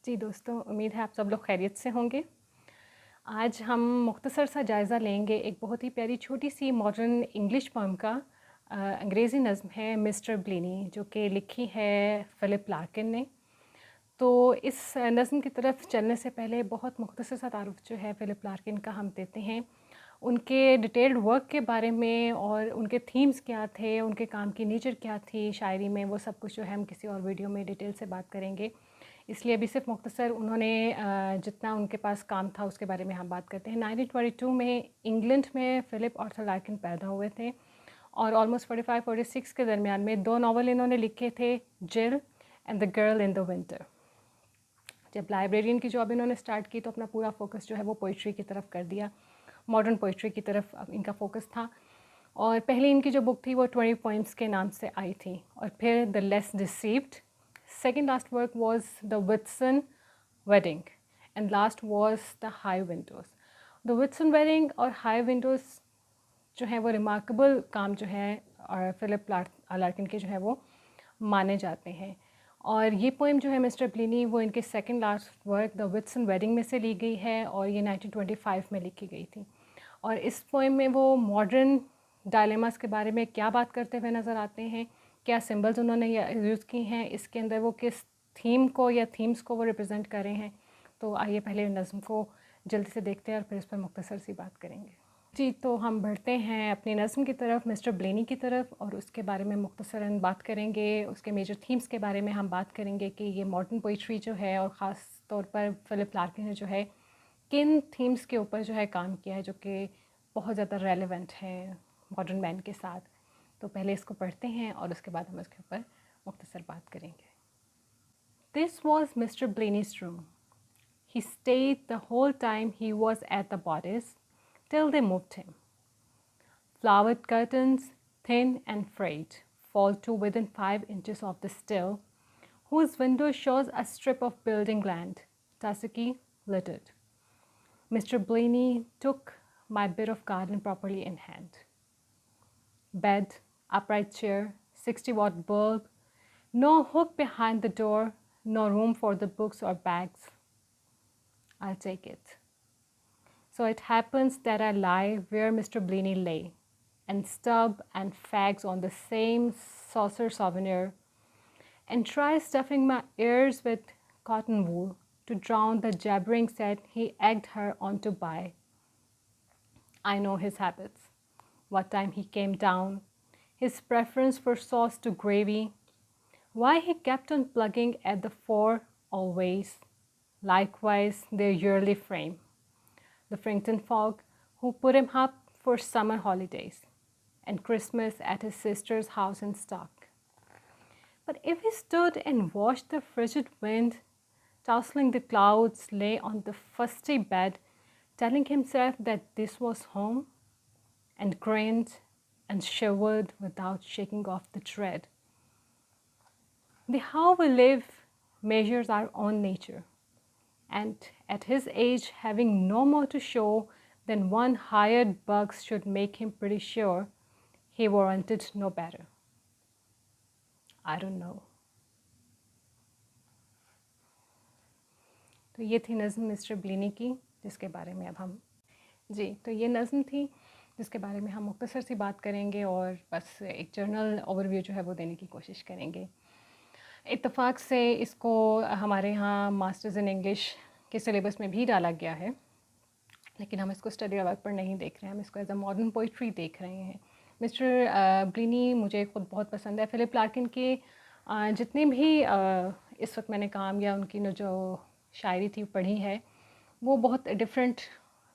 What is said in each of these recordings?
जी दोस्तों, उम्मीद है आप सब लोग खैरियत से होंगे। आज हम मुख्तसर सा जायज़ा लेंगे एक बहुत ही प्यारी छोटी-सी मॉडर्न इंग्लिश पोएम का। अंग्रेज़ी नज़्म है मिस्टर ब्लेनी, जो कि लिखी है फ़िलिप लार्किन ने। तो इस नज़्म की तरफ चलने से पहले बहुत मुख्तसर सा तारुफ़ जो है फ़िलिप लार्किन का हम देते हैं। उनके डिटेल्ड वर्क के बारे में और उनके थीम्स क्या थे, उनके काम की नेचर क्या थी शायरी में, वो सब कुछ जो है हम किसी और वीडियो में डिटेल से बात करेंगे। इसलिए अभी सिर्फ मुख्तसर उन्होंने जितना उनके पास काम था उसके बारे में हम बात करते हैं। 1922 में इंग्लैंड में फ़िलिप आर्थर लार्किन पैदा हुए थे और ऑलमोस्ट 45-46 के दरमियान में 2 नावल इन्होंने लिखे थे, जिल and the girl in the winter. जब लाइब्रेरियन की जॉब इन्होंने स्टार्ट की तो अपना पूरा फोकस जो है वो पोइट्री की तरफ कर दिया, मॉडर्न पोइट्री की तरफ अब इनका फोकस था। और पहले इनकी जो बुक थी वो 20 पोइम्स के नाम से आई थी और फिर the less deceived. Second last work was the Whitson wedding and last was the high Windows. The Whitson wedding और हाई विंडोज़ जो है वो रिमार्केबल काम जो है और फ़िलिप लार्किन के जो है वो माने जाते हैं। और ये पोएम जो है मिस्टर ब्लेनी वो इनके second last work the Whitson wedding में से ली गई है और ये 1925 में लिखी गई थी। और इस पोएम में वो मॉडर्न डायलेमास के बारे में क्या बात करते हुए नज़र आते हैं, क्या सिंबल्स उन्होंने यूज़ की हैं, इसके अंदर वो किस थीम को या थीम्स को वो रिप्रेजेंट कर रहे हैं। तो आइए पहले नज़्म को जल्दी से देखते हैं और फिर इस पर मुख्तसर सी बात करेंगे। जी, तो हम बढ़ते हैं अपनी नज़्म की तरफ, मिस्टर ब्लेनी की तरफ, और उसके बारे में मुख्तसरन बात करेंगे। उसके मेजर थीम्स के बारे में हम बात करेंगे कि ये मॉडर्न पोइट्री जो है और ख़ास तौर पर फ़िलिप लार्किन ने जो है किन थीम्स के ऊपर जो है काम किया है जो कि बहुत ज़्यादा रेलेवेंट है मॉडर्न मैन के साथ। तो पहले इसको पढ़ते हैं और उसके बाद हम इसके ऊपर मुख्तसर बात करेंगे। This was mister Blaney's room. He stayed the whole time he was at the bodice till they moved him. Flowered curtains, thin and frayed, fall to within 5 inches of the still, whose window shows a strip of building land, tussocky littered. Mr. Blaney took my bit of garden properly in hand. Bed, upright chair, 60-watt bulb, no hook behind the door, no room for the books or bags. I'll take it. So it happens that I lie where Mr. Blaney lay, and stub and fags on the same saucer souvenir, and try stuffing my ears with cotton wool to drown the jabbering set he egged her on to buy. I know his habits, what time he came down, his preference for sauce to gravy, why he kept on plugging at the fore always, likewise their yearly frame, the Frankton folk who put him up for summer holidays and Christmas at his sister's house in Stock. But if he stood and watched the frigid wind tousling the clouds, lay on the fusty bed, telling himself that this was home, and grinned and shivered without shaking off the dread. The how we live measures our own nature, and at his age, having no more to show than one hired bucks should make him pretty sure he warranted no better. I don't know. तो ये थी नज़्म mister ब्लेनी की, जिसके बारे में अब हम तो ये नज़्म थी जिसके बारे में हम मुख्तसर सी बात करेंगे और बस एक जर्नल ओवरव्यू जो है वो देने की कोशिश करेंगे। इत्तेफाक से इसको हमारे यहाँ मास्टर्स इन इंग्लिश के सिलेबस में भी डाला गया है, लेकिन हम इसको स्टडी वर्क पर नहीं देख रहे हैं, हम इसको एज अ मॉडर्न पोइट्री देख रहे हैं। मिस्टर ब्लेनी मुझे ख़ुद बहुत पसंद है। फ़िलिप लार्किन के जितने भी इस वक्त मैंने काम या उनकी जो शायरी थी पढ़ी है, वो बहुत डिफरेंट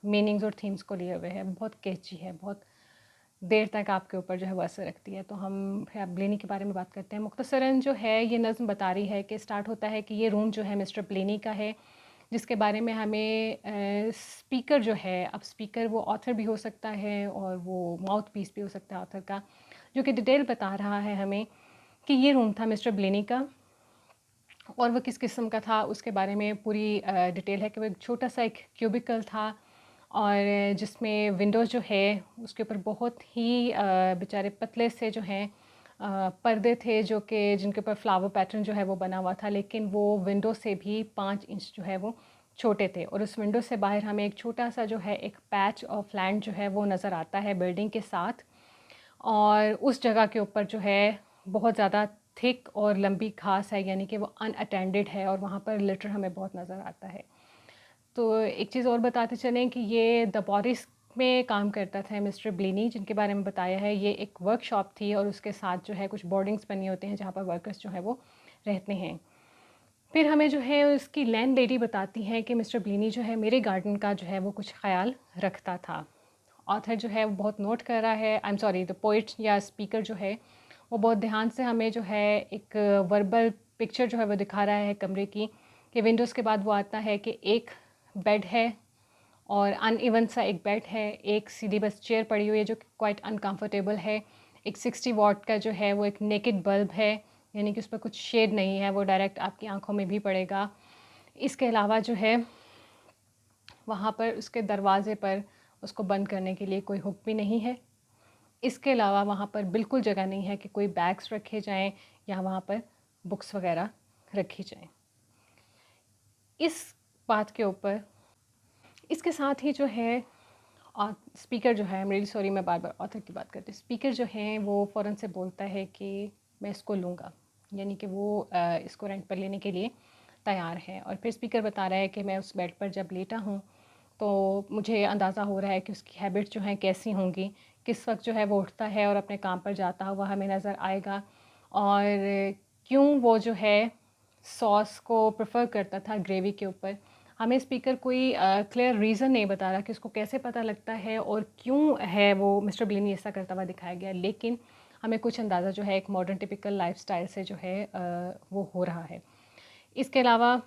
मीनिंग्स और थीम्स को लिए हुए है, बहुत कैची है, बहुत देर तक आपके ऊपर जो है वो असर रखती है। तो हम ब्लेनी के बारे में बात करते हैं। मुख्तसरन जो है ये नज़्म बता रही है कि स्टार्ट होता है कि ये रूम जो है मिस्टर ब्लेनी का है, जिसके बारे में हमें स्पीकर जो है, अब स्पीकर वो ऑथर भी हो सकता है और वो माउथ पीस भी हो सकता है ऑथर का, जो कि डिटेल बता रहा है हमें कि ये रूम था मिस्टर ब्लेनी का और वो किस किस्म का था, उसके बारे में पूरी डिटेल है कि वो एक छोटा सा एक क्यूबिकल था और जिसमें विंडोज़ जो है उसके ऊपर बहुत ही बेचारे पतले से जो हैं पर्दे थे जो कि जिनके ऊपर फ्लावर पैटर्न जो है वो बना हुआ था, लेकिन वो विंडो से भी 5 इंच जो है वो छोटे थे। और उस विंडो से बाहर हमें एक छोटा सा जो है एक पैच ऑफ लैंड जो है वो नज़र आता है बिल्डिंग के साथ। और उस जगह के ऊपर जो है बहुत ज़्यादा थिक और लंबी घास है, यानी कि वो अनअटेंडेड है, और वहाँ पर लिटर हमें बहुत नज़र आता है। तो एक चीज़ और बताते चलें कि ये द बॉरिस में काम करता था मिस्टर ब्लिनी, जिनके बारे में बताया है। ये एक वर्कशॉप थी और उसके साथ जो है कुछ बोर्डिंग्स बने होते हैं जहाँ पर वर्कर्स जो है वो रहते हैं। फिर हमें जो है उसकी लैंड लेडी बताती हैं कि मिस्टर ब्लिनी जो है मेरे गार्डन का जो है वो कुछ ख्याल रखता था। ऑथर जो है वो बहुत नोट कर रहा है, I am sorry, the poet या स्पीकर जो है वो बहुत ध्यान से हमें जो है एक वर्बल पिक्चर जो है वो दिखा रहा है कमरे की, कि विंडोज़ के बाद वो आता है कि एक बेड है और अनइवन सा एक बेड है, एक सीधी बस चेयर पड़ी हुई है जो कि क्वाइट अनकंफर्टेबल है, एक 60 वॉट का जो है वो एक नेकेड बल्ब है, यानी कि उस पर कुछ शेड नहीं है, वो डायरेक्ट आपकी आंखों में भी पड़ेगा। इसके अलावा जो है वहाँ पर उसके दरवाज़े पर उसको बंद करने के लिए कोई हुक भी नहीं है। इसके अलावा वहाँ पर बिल्कुल जगह नहीं है कि कोई बैग्स रखे जाएं या वहाँ पर बुक्स वगैरह रखी जाएं। इस बात के ऊपर इसके साथ ही जो है और स्पीकर जो है, मेरी सॉरी मैं बार बार ऑथर की बात करती हूँ, स्पीकर जो है वो फ़ौरन से बोलता है कि मैं इसको लूँगा, यानी कि वो इसको रेंट पर लेने के लिए तैयार है। और फिर स्पीकर बता रहा है कि मैं उस बेड पर जब लेटा हूँ तो मुझे अंदाज़ा हो रहा है कि उसकी हैबिट जो हैं कैसी होंगी, किस वक्त जो है वो उठता है और अपने काम पर जाता हुआ हमें नज़र आएगा, और क्यों वो जो है सॉस को प्रेफर करता था ग्रेवी के ऊपर। हमें स्पीकर कोई क्लियर रीज़न नहीं बता रहा कि उसको कैसे पता लगता है और क्यों है वो मिस्टर ब्लिनी ऐसा करता हुआ दिखाया गया, लेकिन हमें कुछ अंदाज़ा जो है एक मॉडर्न टिपिकल लाइफस्टाइल से जो है वो हो रहा है। इसके अलावा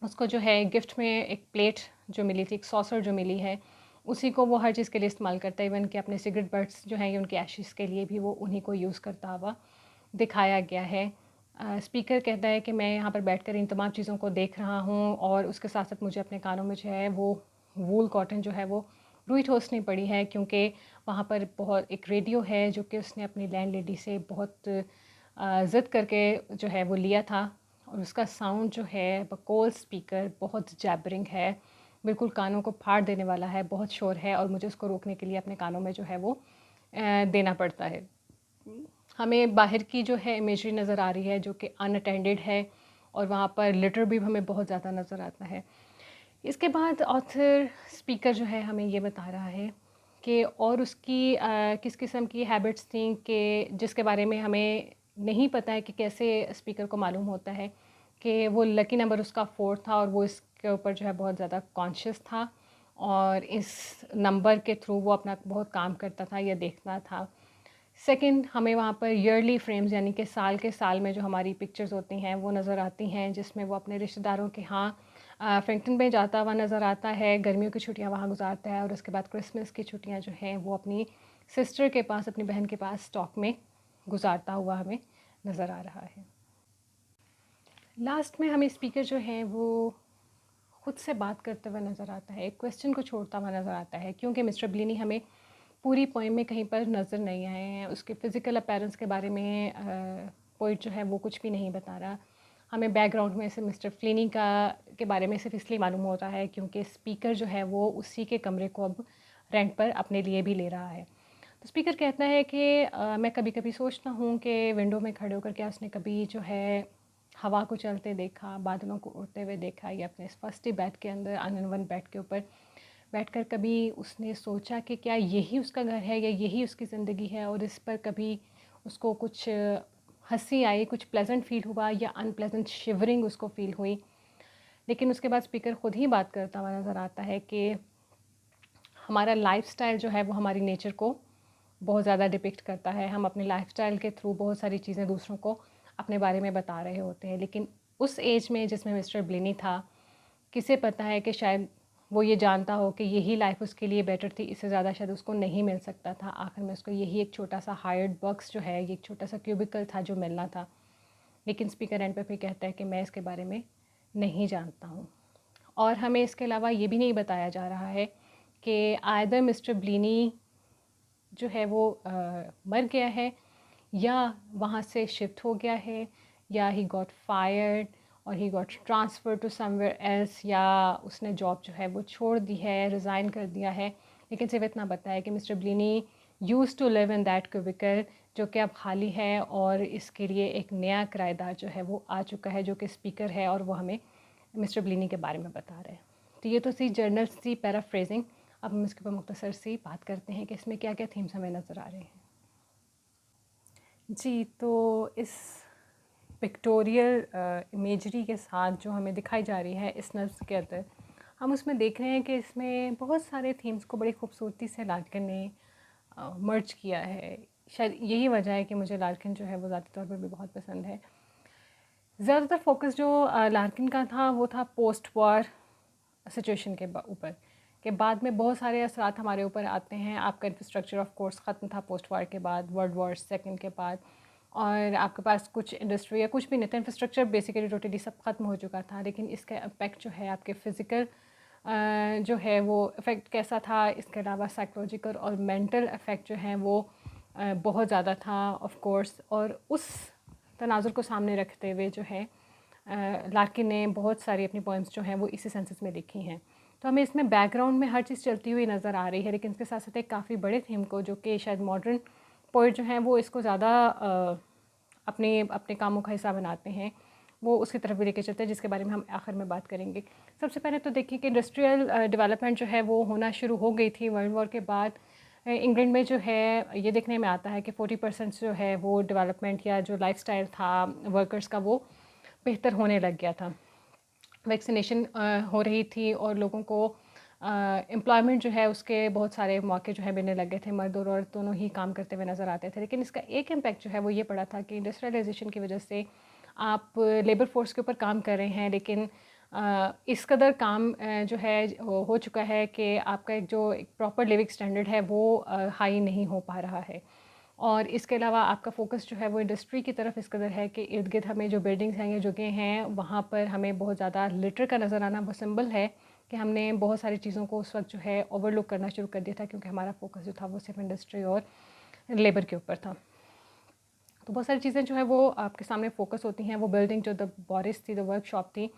उसको जो है गिफ्ट में एक प्लेट जो मिली थी, एक सॉसर जो मिली है, उसी को वो हर चीज़ के लिए इस्तेमाल करता है। इवन कि अपने सिगरेट बट्स जो हैं उनके एशेस के लिए भी वो उन्हीं को यूज़ करता हुआ दिखाया गया है। स्पीकर कहता है कि मैं यहाँ पर बैठकर इन तमाम चीज़ों को देख रहा हूँ और उसके साथ साथ मुझे अपने कानों में जो है वो वूल कॉटन जो है वो रुई ठोसनी पड़ी है, क्योंकि वहाँ पर बहुत एक रेडियो है जो कि उसने अपनी लैंड लेडी से बहुत ज़िद करके जो है वो लिया था, और उसका साउंड जो है बकौल स्पीकर बहुत जैबरिंग है, बिल्कुल कानों को फाड़ देने वाला है, बहुत शोर है, और मुझे उसको रोकने के लिए अपने कानों में जो है वो देना पड़ता है। हमें बाहर की जो है इमेजरी नज़र आ रही है जो कि अनअटेंडेड है, और वहाँ पर लिटर भी हमें बहुत ज़्यादा नज़र आता है। इसके बाद ऑथर स्पीकर जो है हमें ये बता रहा है कि और उसकी किस किस्म की हैबिट्स थी कि जिसके बारे में हमें नहीं पता है कि कैसे स्पीकर को मालूम होता है कि वो लकी नंबर उसका 4 था और वो इसके ऊपर जो है बहुत ज़्यादा कॉन्शियस था, और इस नंबर के थ्रू वो अपना बहुत काम करता था या देखना था। सेकंड, हमें वहाँ पर ईयरली फ्रेम्स यानी कि साल के साल में जो हमारी पिक्चर्स होती हैं वो नज़र आती हैं, जिसमें वो अपने रिश्तेदारों के यहाँ फ्रैंकटन में जाता हुआ नज़र आता है, गर्मियों की छुट्टियाँ वहाँ गुजारता है, और उसके बाद क्रिसमस की छुट्टियाँ जो हैं वो अपनी सिस्टर के पास, अपनी बहन के पास स्टॉक में गुजारता हुआ हमें नज़र आ रहा है। लास्ट में हमें स्पीकर जो है वो खुद से बात करते हुए नज़र आता है, एक क्वेश्चन को छोड़ता हुआ नज़र आता है, क्योंकि मिस्टर ब्लिनी हमें पूरी पोएम में कहीं पर नज़र नहीं आए हैं। उसके फ़िज़िकल अपीयरेंस के बारे में पोइट जो है वो कुछ भी नहीं बता रहा। हमें बैकग्राउंड में से मिस्टर फ्लिनी का के बारे में सिर्फ इसलिए मालूम होता है क्योंकि स्पीकर जो है वो उसी के कमरे को अब रेंट पर अपने लिए भी ले रहा है। तो स्पीकर कहता है कि मैं कभी कभी सोचता हूँ कि विंडो में खड़े होकर क्या उसने कभी जो है हवा को चलते देखा, बादलों को उड़ते हुए देखा, या अपने इस फर्स्ट बेड के अंदर अनवन बेड के ऊपर बैठकर कभी उसने सोचा कि क्या यही उसका घर है या यही उसकी ज़िंदगी है, और इस पर कभी उसको कुछ हंसी आई, कुछ प्लेजेंट फ़ील हुआ या अनप्लेजेंट शिवरिंग उसको फ़ील हुई। लेकिन उसके बाद स्पीकर ख़ुद ही बात करता हुआ नज़र आता है कि हमारा लाइफस्टाइल जो है वो हमारी नेचर को बहुत ज़्यादा डिपिक्ट करता है। हम अपने लाइफस्टाइल के थ्रू बहुत सारी चीज़ें दूसरों को अपने बारे में बता रहे होते हैं, लेकिन उस एज में जिसमें मिस्टर ब्लिनी था, किसे पता है कि शायद वो ये जानता हो कि यही लाइफ उसके लिए बेटर थी, इससे ज़्यादा शायद उसको नहीं मिल सकता था। आखिर में उसको यही एक छोटा सा हायर्ड बॉक्स जो है, ये एक छोटा सा क्यूबिकल था जो मिलना था। लेकिन स्पीकर एंड पे फिर कहता है कि मैं इसके बारे में नहीं जानता हूँ। और हमें इसके अलावा ये भी नहीं बताया जा रहा है कि आइदर मिस्टर ब्लिनी जो है वो मर गया है, या वहाँ से शिफ्ट हो गया है, या ही गॉट फायर्ड और he got transfer to somewhere else, या उसने जॉब जो है वो छोड़ दी है, रिज़ाइन कर दिया है। लेकिन सिर्फ इतना बताया कि mister Blaney used to live in that cubicle, जो कि अब खाली है, और इसके लिए एक नया किराएदार जो है वो आ चुका है, जो कि स्पीकर है, और वो हमें मिस्टर ब्लिनी के बारे में बता रहे हैं। तो ये तो सी जर्नल सी पैराफ्रेजिंग। अब हम इसके ऊपर मुख्तसर सी बात करते हैं कि इसमें क्या क्या थीम्स हमें नज़र आ रहे हैं। जी, तो इस पिक्टोरियल इमेजरी के साथ जो हमें दिखाई जा रही है इस नज़्म के अंदर, हम उसमें देख रहे हैं कि इसमें बहुत सारे थीम्स को बड़ी खूबसूरती से लार्किन ने मर्ज किया है। शायद यही वजह है कि मुझे लार्किन जो है वो ज़ाती तौर पर भी बहुत पसंद है। ज़्यादातर फोकस जो लार्किन का था वो था पोस्ट वॉर सिचुएशन के ऊपर, के बाद में बहुत सारे असरात हमारे ऊपर आते हैं। आपका इंफ्रास्ट्रक्चर ऑफ कोर्स ख़त्म था पोस्ट वार के बाद, वर्ल्ड वॉर सेकंड के बाद, और आपके पास कुछ इंडस्ट्री या कुछ भी नहीं था, इंफ्रास्ट्रक्चर बेसिकली टोटली सब ख़त्म हो चुका था। लेकिन इसका इम्पेक्ट जो है आपके फ़िज़िकल जो है वो इफ़ेक्ट कैसा था, इसके अलावा साइकोलॉजिकल और मेंटल इफ़ेक्ट जो हैं वो बहुत ज़्यादा था ऑफ कोर्स। और उस तनाजुर को सामने रखते हुए जो है लार्किन ने बहुत सारी अपनी पोएम्स जो हैं वो इसी सेंसेस में लिखी हैं। तो हमें इसमें बैकग्राउंड में हर चीज़ चलती हुई नज़र आ रही है, लेकिन इसके साथ साथ एक काफ़ी बड़े थीम को, जो कि शायद मॉडर्न पोइट जो हैं वो इसको ज़्यादा अपने अपने कामों का हिस्सा बनाते हैं, वो उसकी तरफ भी लेके चलते हैं, जिसके बारे में हम आखिर में बात करेंगे। सबसे पहले तो देखिए कि इंडस्ट्रियल डेवलपमेंट जो है वो होना शुरू हो गई थी वर्ल्ड वॉर के बाद। इंग्लैंड में जो है ये देखने में आता है कि 40% जो है वो डेवलपमेंट या जो लाइफस्टाइल था वर्कर्स का वो बेहतर होने लग गया था। वैक्सीनेशन हो रही थी और लोगों को एम्प्लॉयमेंट जो है उसके बहुत सारे मौके जो है मिलने लग गए थे, मर्द और औरत दोनों ही काम करते हुए नज़र आते थे। लेकिन इसका एक इम्पैक्ट जो है वो ये पड़ा था कि इंडस्ट्रियलाइजेशन की वजह से आप लेबर फोर्स के ऊपर काम कर रहे हैं, लेकिन इस कदर काम जो है हो चुका है कि आपका एक जो एक प्रॉपर लिविंग स्टैंडर्ड है वो हाई नहीं हो पा रहा है। और इसके अलावा आपका फ़ोकस जो है वो इंडस्ट्री की तरफ इस कदर है कि इर्द गिर्द हमें जो बिल्डिंग्स हैं या जगह हैं वहाँ पर हमें बहुत ज़्यादा लिटर का नज़र आना वो सिंबल है कि हमने बहुत सारी चीज़ों को उस वक्त जो है ओवरलुक करना शुरू कर दिया था, क्योंकि हमारा फोकस जो था वो सिर्फ इंडस्ट्री और लेबर के ऊपर था। तो बहुत सारी चीज़ें जो है वो आपके सामने फोकस होती हैं। वो बिल्डिंग जो द बॉरिस थी, द वर्कशॉप थी,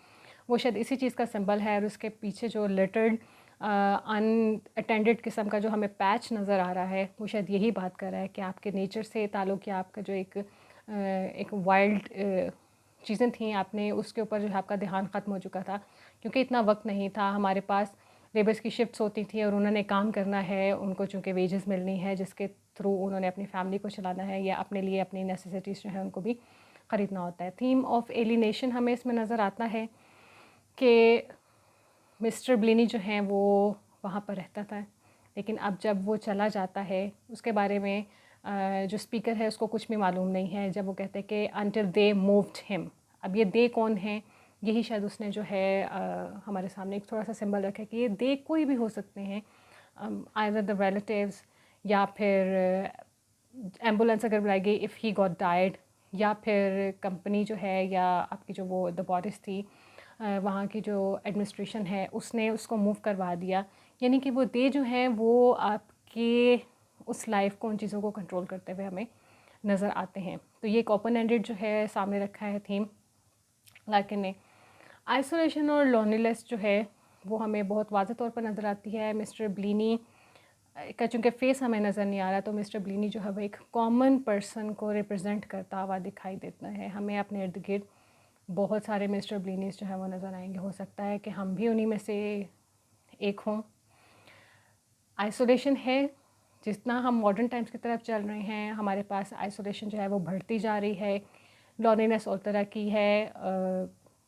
वो शायद इसी चीज़ का सिंबल है। और उसके पीछे जो लिटर्ड अनअटेंडेड किस्म का जो हमें पैच नज़र आ रहा है, वो शायद यही बात कर रहा है कि आपके नेचर से ताल्लुक़ या आपका जो एक वाइल्ड चीज़ें थी, आपने उसके ऊपर जो है आपका ध्यान ख़त्म हो चुका था, क्योंकि इतना वक्त नहीं था हमारे पास। लेबर्स की शिफ्ट्स होती थी और उन्होंने काम करना है, उनको चूँकि वेजेस मिलनी है, जिसके थ्रू उन्होंने अपनी फैमिली को चलाना है या अपने लिए अपनी नेसेसिटीज़ जो है उनको भी ख़रीदना होता है। थीम ऑफ एलिनेशन हमें इसमें नज़र आता है कि मिस्टर ब्लिनी जो हैं वो वहाँ पर रहता था, लेकिन अब जब वो चला जाता है उसके बारे में जो स्पीकर है उसको कुछ भी मालूम नहीं है। जब वो कहते हैं कि अनटिल दे मूव्ड हिम, अब ये दे कौन है, यही शायद उसने जो है हमारे सामने एक थोड़ा सा सिंबल रखा है कि ये दे कोई भी हो सकते हैं, आइदर द रिलेटिव्स, या फिर एम्बुलेंस अगर बुलाई गई इफ़ ही गॉट डाइड, या फिर कंपनी जो है या आपकी जो वो द बॉरिस थी वहाँ की जो एडमिनिस्ट्रेशन है उसने उसको मूव करवा दिया। यानी कि वो दे जो हैं वो आपके उस लाइफ को, उन चीज़ों को कंट्रोल करते हुए हमें नज़र आते हैं। तो ये एक ओपन एंडेड जो है सामने रखा है थीम लार्किन ने। आइसोलेशन और लोनलीनेस जो है वो हमें बहुत वाज़ेह तौर पर नज़र आती है। मिस्टर ब्लिनी का चूँकि फेस हमें नज़र नहीं आ रहा, तो मिस्टर ब्लिनी जो है वो एक कॉमन पर्सन को रिप्रेजेंट करता हुआ दिखाई देता है। हमें अपने इर्द गिर्द बहुत सारे मिस्टर ब्लिनीज़ जो है वो नज़र आएंगे। हो सकता है कि हम भी उन्हीं में से एक हों। आइसोलेशन है, जितना हम मॉडर्न टाइम्स की तरफ चल रहे हैं हमारे पास आइसोलेशन जो है वो बढ़ती जा रही है। लॉनलीनेस और तरह की है।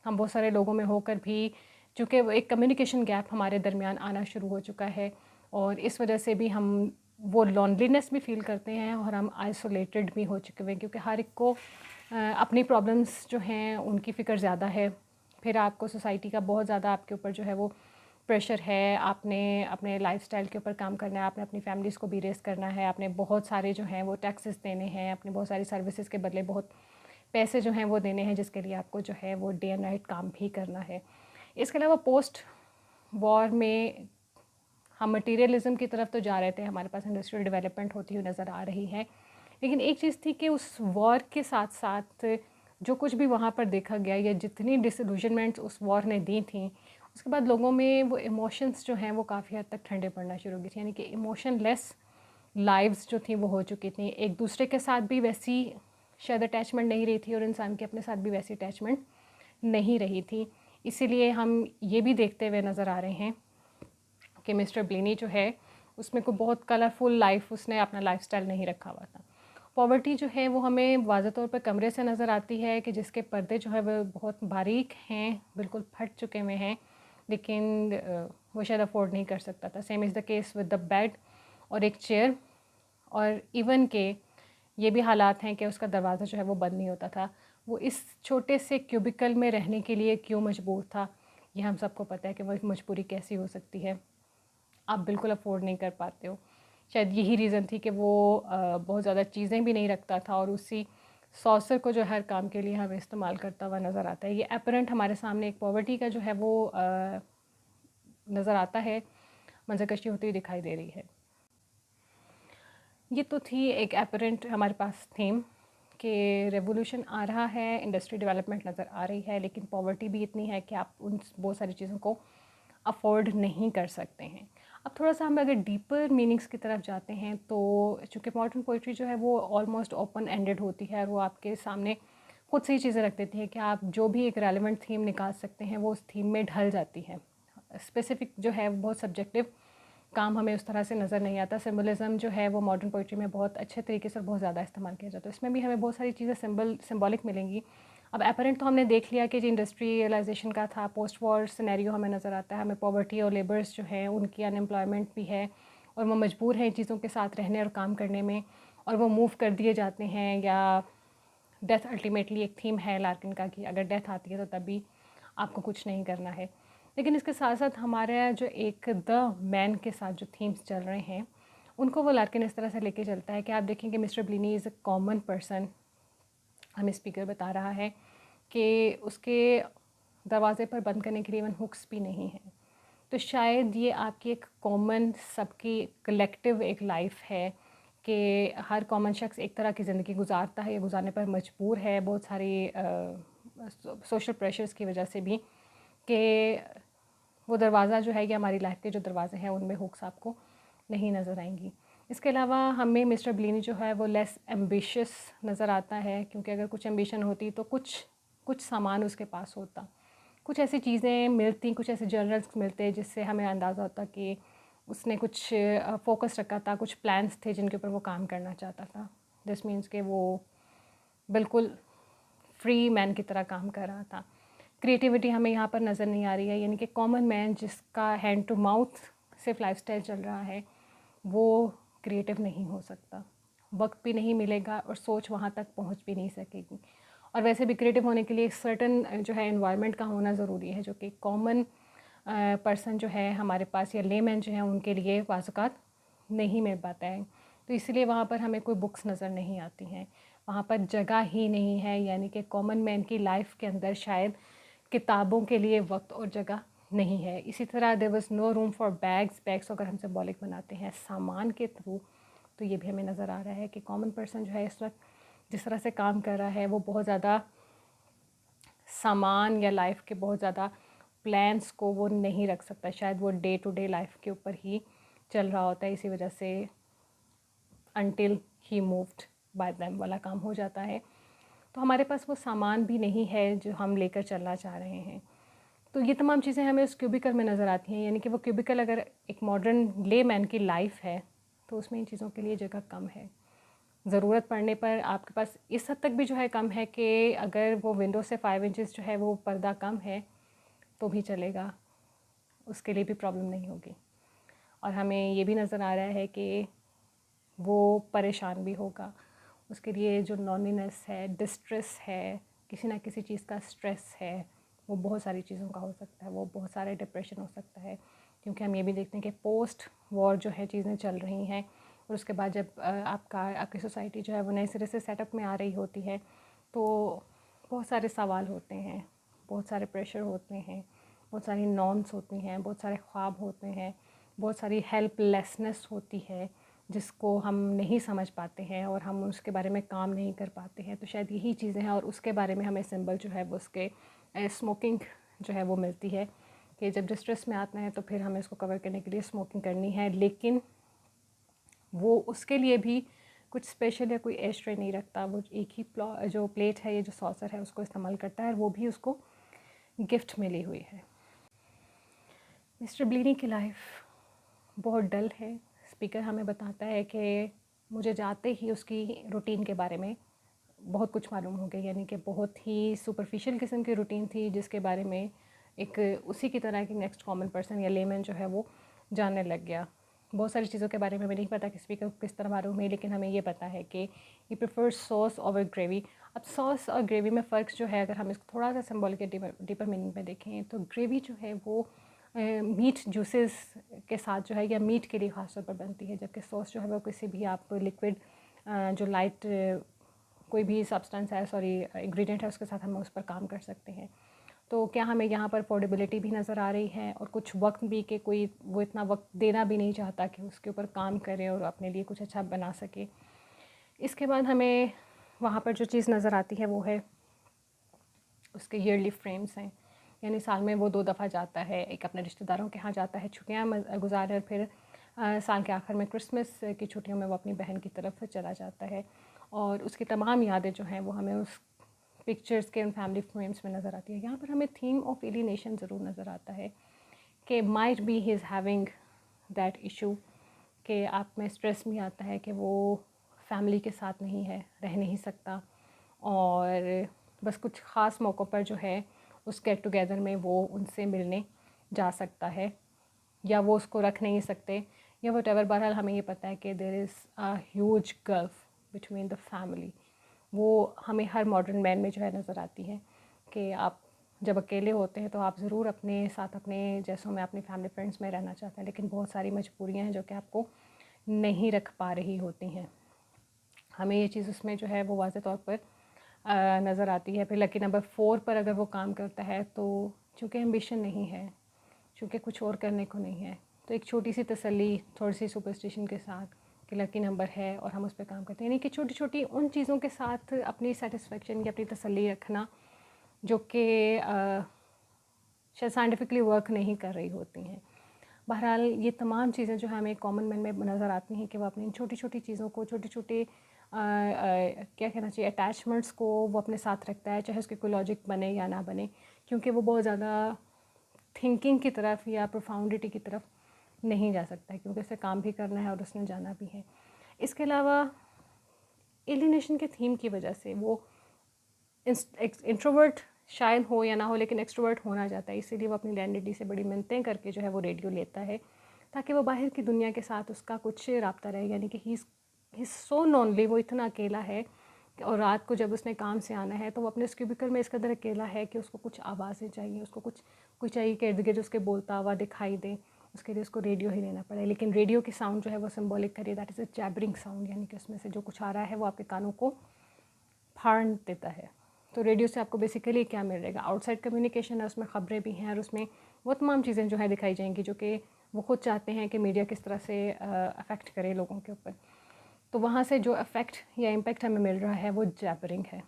हम बहुत सारे लोगों में होकर भी चूँकि वो एक कम्युनिकेशन गैप हमारे दरमियान आना शुरू हो चुका है, और इस वजह से भी हम वो लॉनलीनेस भी फ़ील करते हैं और हम आइसोलेटेड भी हो चुके हैं, क्योंकि हर एक को अपनी प्रॉब्लम्स जो हैं उनकी फ़िक्र ज़्यादा है। फिर आपको सोसाइटी का बहुत ज़्यादा आपके ऊपर जो है वो प्रेशर है, आपने अपने लाइफस्टाइल के ऊपर काम करना है, आपने अपनी फैमिलीज़ को भी रेस करना है, आपने बहुत सारे जो हैं वो टैक्सेस देने हैं, अपने बहुत सारी सर्विसेज के बदले बहुत पैसे जो हैं वो देने हैं, जिसके लिए आपको जो है वो डे एंड नाइट काम भी करना है। इसके अलावा पोस्ट वॉर में हम मटीरियलिज़म की तरफ तो जा रहे थे, हमारे पास इंडस्ट्रियल डेवलपमेंट होती हुई नज़र आ रही है, लेकिन एक चीज़ थी कि उस वॉर के साथ साथ जो कुछ भी वहाँ पर देखा गया या जितनी डिसइल्यूजनमेंट्स उस वॉर ने दी थी, उसके बाद लोगों में वो इमोशंस जो हैं वो काफ़ी हद तक ठंडे पड़ना शुरू हो गए थे। यानी कि इमोशनलेस लाइव्स जो थी वो हो चुकी थी। एक दूसरे के साथ भी वैसी शायद अटैचमेंट नहीं रही थी और इंसान के अपने साथ भी वैसी अटैचमेंट नहीं रही थी। इसीलिए हम ये भी देखते हुए नज़र आ रहे हैं कि मिस्टर ब्लेनी जो है उसमें कोई बहुत कलरफुल लाइफ उसने अपना लाइफस्टाइल नहीं रखा हुआ था। पॉवर्टी जो है वो हमें वाज़ह तौर पर कमरे से नज़र आती है कि जिसके पर्दे जो है वो बहुत बारीक हैं, बिल्कुल फट चुके हुए हैं, लेकिन वो शायद अफोर्ड नहीं कर सकता था। Same is the case with the bed और एक चेयर, और इवन के ये भी हालात हैं कि उसका दरवाज़ा जो है वो बंद नहीं होता था। वो इस छोटे से क्यूबिकल में रहने के लिए क्यों मजबूर था, ये हम सबको पता है कि वो मजबूरी कैसी हो सकती है। आप बिल्कुल अफोर्ड नहीं कर पाते हो। शायद यही रीज़न थी कि वो बहुत ज़्यादा चीज़ें भी नहीं रखता था और उसी सॉसर को जो हर काम के लिए हमें इस्तेमाल करता हुआ नज़र आता है। ये अपरेंट हमारे सामने एक पॉवर्टी का जो है वो नज़र आता है, मंजरकशी होती हुई दिखाई दे रही है। ये तो थी एक अपरेंट हमारे पास थीम कि रेवोल्यूशन आ रहा है, इंडस्ट्री डेवलपमेंट नज़र आ रही है, लेकिन पॉवर्टी भी इतनी है कि आप उन बहुत सारी चीज़ों को अफोर्ड नहीं कर सकते हैं। अब थोड़ा सा हम अगर डीपर मीनिंग्स की तरफ जाते हैं तो चूँकि मॉडर्न पोइट्री जो है वो ऑलमोस्ट ओपन एंडेड होती है और वो आपके सामने खुद से ही चीज़ें रख देती है कि आप जो भी एक रेलेवेंट थीम निकाल सकते हैं वो उस थीम में ढल जाती है। स्पेसिफिक जो है बहुत सब्जेक्टिव काम हमें उस तरह से नज़र नहीं आता। सिम्बलिज़म जो है वो मॉडर्न पोइट्री में बहुत अच्छे तरीके से बहुत ज़्यादा इस्तेमाल किया जाता है। इसमें भी हमें बहुत सारी चीज़ें सिंबॉलिक मिलेंगी। अब अपरेंट तो हमने देख लिया कि जो इंडस्ट्रियलाइजेशन का था, पोस्ट वॉर सिनेरियो हमें नज़र आता है। हमें पॉवर्टी और लेबर्स जो हैं उनकी अनएम्प्लॉयमेंट भी है और वो मजबूर हैं इन चीज़ों के साथ रहने और काम करने में, और वो मूव कर दिए जाते हैं, या डेथ अल्टीमेटली एक थीम है लार्किन का कि अगर डेथ आती है तो तभी आपको कुछ नहीं करना है। लेकिन इसके साथ साथ हमारा जो एक द मैन के साथ जो थीम्स चल रहे हैं उनको वो लार्किन इस तरह से लेके चलता है कि आप देखेंगे mister Blaney is a common person. हमें स्पीकर बता रहा है कि उसके दरवाज़े पर बंद करने के लिए इवन हुक्स भी नहीं है। तो शायद ये आपकी एक कॉमन सबकी कलेक्टिव एक लाइफ है कि हर कॉमन शख्स एक तरह की ज़िंदगी गुजारता है या गुजारने पर मजबूर है, बहुत सारी सोशल प्रेशर्स की वजह से भी, कि वो दरवाज़ा जो है, ये हमारी लाइफ के जो दरवाजे हैं उनमें हुक्स आपको नहीं नज़र आएंगी। इसके अलावा हमें मिस्टर ब्लिनी जो है वो लेस एम्बिशियस नज़र आता है, क्योंकि अगर कुछ एम्बिशन होती तो कुछ सामान उसके पास होता, कुछ ऐसी चीज़ें मिलती, कुछ ऐसे जर्नल्स मिलते जिससे हमें अंदाज़ा होता कि उसने कुछ फोकस रखा था, कुछ प्लान्स थे जिनके ऊपर वो काम करना चाहता था। दिस मीन्स कि वो बिल्कुल फ्री मैन की तरह काम कर रहा था। क्रिएटिविटी हमें यहाँ पर नज़र नहीं आ रही है, यानी कि कॉमन मैन जिसका हैंड टू माउथ सिर्फ लाइफस्टाइल चल रहा है वो क्रिएटिव नहीं हो सकता, वक्त भी नहीं मिलेगा और सोच वहाँ तक पहुँच भी नहीं सकेगी। और वैसे भी क्रिएटिव होने के लिए सर्टन जो है एनवायरनमेंट का होना ज़रूरी है, जो कि कॉमन पर्सन जो है हमारे पास या लेमैन जो है उनके लिए वाज़ात नहीं मिल पाता है। तो इसलिए वहाँ पर हमें कोई बुक्स नज़र नहीं आती हैं, वहाँ पर जगह ही नहीं है, यानी कि कॉमन मैन की लाइफ के अंदर शायद किताबों के लिए वक्त और जगह नहीं है। इसी तरह there was no room for bags अगर हम सिंबॉलिक बनाते हैं सामान के थ्रू, तो ये भी हमें नज़र आ रहा है कि कॉमन पर्सन जो है इस वक्त जिस तरह से काम कर रहा है वो बहुत ज़्यादा सामान या लाइफ के बहुत ज़्यादा प्लान्स को वो नहीं रख सकता। शायद वो डे टू डे लाइफ के ऊपर ही चल रहा होता है, इसी वजह से until he moved by them वाला काम हो जाता है। तो हमारे पास वो सामान भी नहीं है जो हम लेकर चलना चाह रहे हैं। तो ये तमाम चीज़ें हमें उस क्यूबिकल में नज़र आती हैं, यानी कि वो क्यूबिकल अगर एक मॉडर्न ले मैन की लाइफ है तो उसमें इन चीज़ों के लिए जगह कम है। ज़रूरत पड़ने पर आपके पास इस हद तक भी जो है कम है कि अगर वो विंडो से 5 इंचेस जो है वो पर्दा कम है तो भी चलेगा, उसके लिए भी प्रॉब्लम नहीं होगी। और हमें ये भी नज़र आ रहा है कि वो परेशान भी होगा, उसके लिए जो लॉनलीनेस है, डिस्ट्रेस है, किसी ना किसी चीज़ का स्ट्रेस है, वो बहुत सारी चीज़ों का हो सकता है, वो बहुत सारे डिप्रेशन हो सकता है। क्योंकि हम ये भी देखते हैं कि पोस्ट वॉर जो है चीज़ें चल रही हैं और उसके बाद जब आपकी सोसाइटी जो है वो नए सिरे से सेटअप में आ रही होती है तो बहुत सारे सवाल होते हैं, बहुत सारे प्रेशर होते हैं, बहुत सारी नॉर्म्स होती हैं, बहुत सारे ख्वाब होते हैं, बहुत सारी हेल्पलेसनेस होती है, जिसको हम नहीं समझ पाते हैं और हम उसके बारे में काम नहीं कर पाते हैं। तो शायद यही चीज़ें हैं और उसके बारे में हमें सिंबल जो है वो उसके स्मोकिंग जो है वो मिलती है कि जब डिस्ट्रेस में आते हैं तो फिर हमें इसको कवर करने के लिए स्मोकिंग करनी है। लेकिन वो उसके लिए भी कुछ स्पेशल या कोई एस्ट्रे नहीं रखता, वो एक ही जो प्लेट है, ये जो सॉसर है, उसको इस्तेमाल करता है और वो भी उसको गिफ्ट मिली हुई है। मिस्टर ब्लीनी की लाइफ बहुत डल है। स्पीकर हमें बताता है कि मुझे जाते ही उसकी रूटीन के बारे में बहुत कुछ मालूम हो गया, यानी कि बहुत ही सुपरफिशियल किस्म की रूटीन थी जिसके बारे में एक उसी की तरह की नेक्स्ट कॉमन पर्सन या लेमन जो है वो जानने लग गया। बहुत सारी चीज़ों के बारे में हमें नहीं पता कि स्पीकर को किस तरह मालूम है, लेकिन हमें ये पता है कि ही प्रेफर्स सॉस ओवर ग्रेवी। अब सॉस और ग्रेवी में फ़र्क जो है, अगर हम इसको थोड़ा सा सिंबॉलिक के डीपर मीनिंग में देखें तो ग्रेवी जो है वो मीट जूसेस के साथ जो है या मीट के लिए ख़ास तौर पर बनती है, जबकि सॉस जो है वो किसी भी आप लिक्विड जो लाइट कोई भी सब्सटेंस है, सॉरी इंग्रेडिएंट है, उसके साथ हम उस पर काम कर सकते हैं। तो क्या हमें यहाँ पर अफोर्डेबिलिटी भी नज़र आ रही है और कुछ वक्त भी कि कोई वो इतना वक्त देना भी नहीं चाहता कि उसके ऊपर काम करे और अपने लिए कुछ अच्छा बना सके। इसके बाद हमें वहाँ पर जो चीज़ नज़र आती है वो है उसके ईयरली फ्रेम्स हैं, यानी साल में वो 2 दफ़ा जाता है, एक अपने रिश्तेदारों के यहाँ जाता है छुट्टियाँ गुजारे और फिर साल के आखिर में क्रिसमस की छुट्टियों में वो अपनी बहन की तरफ चला जाता है और उसकी तमाम यादें जो हैं वो हमें उस पिक्चर्स के उन फैमिली फ्रेम्स में नज़र आती है। यहाँ पर हमें थीम ऑफ एलिनेशन ज़रूर नज़र आता है कि might be he is having that issue, कि आप में स्ट्रेस भी आता है कि वो फैमिली के साथ नहीं है, रह नहीं सकता और बस कुछ ख़ास मौक़ों पर जो है उस गेट टुगेदर में वो उनसे मिलने जा सकता है या वो उसको रख नहीं सकते या वटेवर। बहरहाल हमें ये पता है कि there is a huge gulf between the family. वो हमें हर मॉडर्न मैन में जो है नज़र आती है कि आप जब अकेले होते हैं तो आप ज़रूर अपने साथ अपने जैसों में अपनी फैमिली फ्रेंड्स में रहना चाहते हैं, लेकिन बहुत सारी मजबूरियाँ हैं जो कि आपको नहीं रख पा रही होती हैं। हमें ये चीज़ उसमें जो है वो वाज़ेह तौर पर नज़र आती है। फिर लकी नंबर 4 पर अगर वो काम करता है तो चूँकि एम्बिशन नहीं है, चूँकि कुछ और करने को नहीं है, तो एक छोटी सी तसल्ली थोड़ी सी सुपरस्टिशन के साथ कि लकी नंबर है और हम उस पर काम करते हैं, यानी कि छोटी छोटी उन चीज़ों के साथ अपनी सेटिस्फेक्शन या अपनी तसल्ली रखना जो कि शायद साइंटिफिकली वर्क नहीं कर रही होती हैं। बहरहाल ये तमाम चीज़ें जो हमें कॉमन मैन में नज़र आती हैं कि वो अपनी छोटी छोटी चीज़ों को, छोटे छोटे क्या कहना चाहिए, अटैचमेंट्स को वो अपने साथ रखता है, चाहे उसके कोई लॉजिक बने या ना बने, क्योंकि वो बहुत ज़्यादा थिंकिंग की तरफ या प्रोफाउंडिटी की तरफ नहीं जा सकता है, क्योंकि उसे काम भी करना है और उसने जाना भी है। इसके अलावा एलिनेशन के थीम की वजह से वो इंट्रोवर्ट शायद हो या ना हो, लेकिन एक्सट्रोवर्ट होना चाहता है, इसीलिए वो अपनी लैंडलेडी से बड़ी मिन्नतें करके जो है वो रेडियो लेता है ताकि वो बाहर की दुनिया के साथ उसका कुछ रब्ता रहे, यानी कि ही इज़ सो नॉनली, वो इतना अकेला है और रात को जब उसने काम से आना है तो वो अपने क्यूबिकल में इस कदर अकेला है कि उसको कुछ आवाज़ें चाहिए, उसको कुछ चाहिए कि इर्द गिर्द उसके बोलता हुआ दिखाई दे, उसके लिए उसको रेडियो ही लेना पड़े। लेकिन रेडियो की साउंड जो है वो सिंबॉलिक करिए, दैट इज़ अ जैबरिंग साउंड, यानी कि उसमें से जो कुछ आ रहा है वो आपके कानों को फाड़ देता है। तो रेडियो से आपको बेसिकली क्या मिल रहेगा, आउटसाइड कम्युनिकेशन है, उसमें ख़बरें भी हैं और उसमें वो तमाम चीज़ें जो है दिखाई जाएंगी जो कि वो खुद चाहते हैं कि मीडिया किस तरह से अफेक्ट करे लोगों के ऊपर। तो वहाँ से जो इफ़ेक्ट या इम्पेक्ट हमें मिल रहा है वो जैबरिंग है,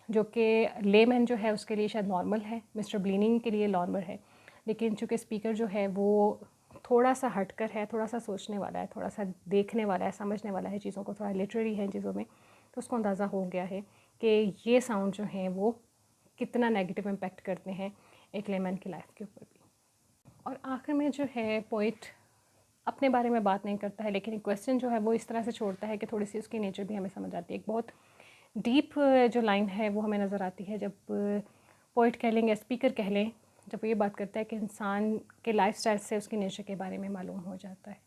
जो कि लेमैन जो है उसके लिए शायद नॉर्मल है, मिस्टर ब्लीनिंग के लिए नॉर्मल है, लेकिन चूँकि स्पीकर जो है वो थोड़ा सा हटकर है, थोड़ा सा सोचने वाला है, थोड़ा सा देखने वाला है, समझने वाला है चीज़ों को, थोड़ा लिटरेरी है चीज़ों में, तो उसको अंदाज़ा हो गया है कि ये साउंड जो हैं वो कितना नेगेटिव इम्पेक्ट करते हैं एक लेमैन की लाइफ के ऊपर भी। और आखिर में जो है पोइट अपने बारे में बात नहीं करता है, लेकिन क्वेश्चन जो है वो इस तरह से छोड़ता है कि थोड़ी सी उसकी नेचर भी हमें समझ आती है। एक बहुत डीप जो लाइन है वो हमें नज़र आती है जब पोइट कह लें या स्पीकर कह लें, जब वो ये बात करता है कि इंसान के लाइफस्टाइल से उसकी नेचर के बारे में मालूम हो जाता है।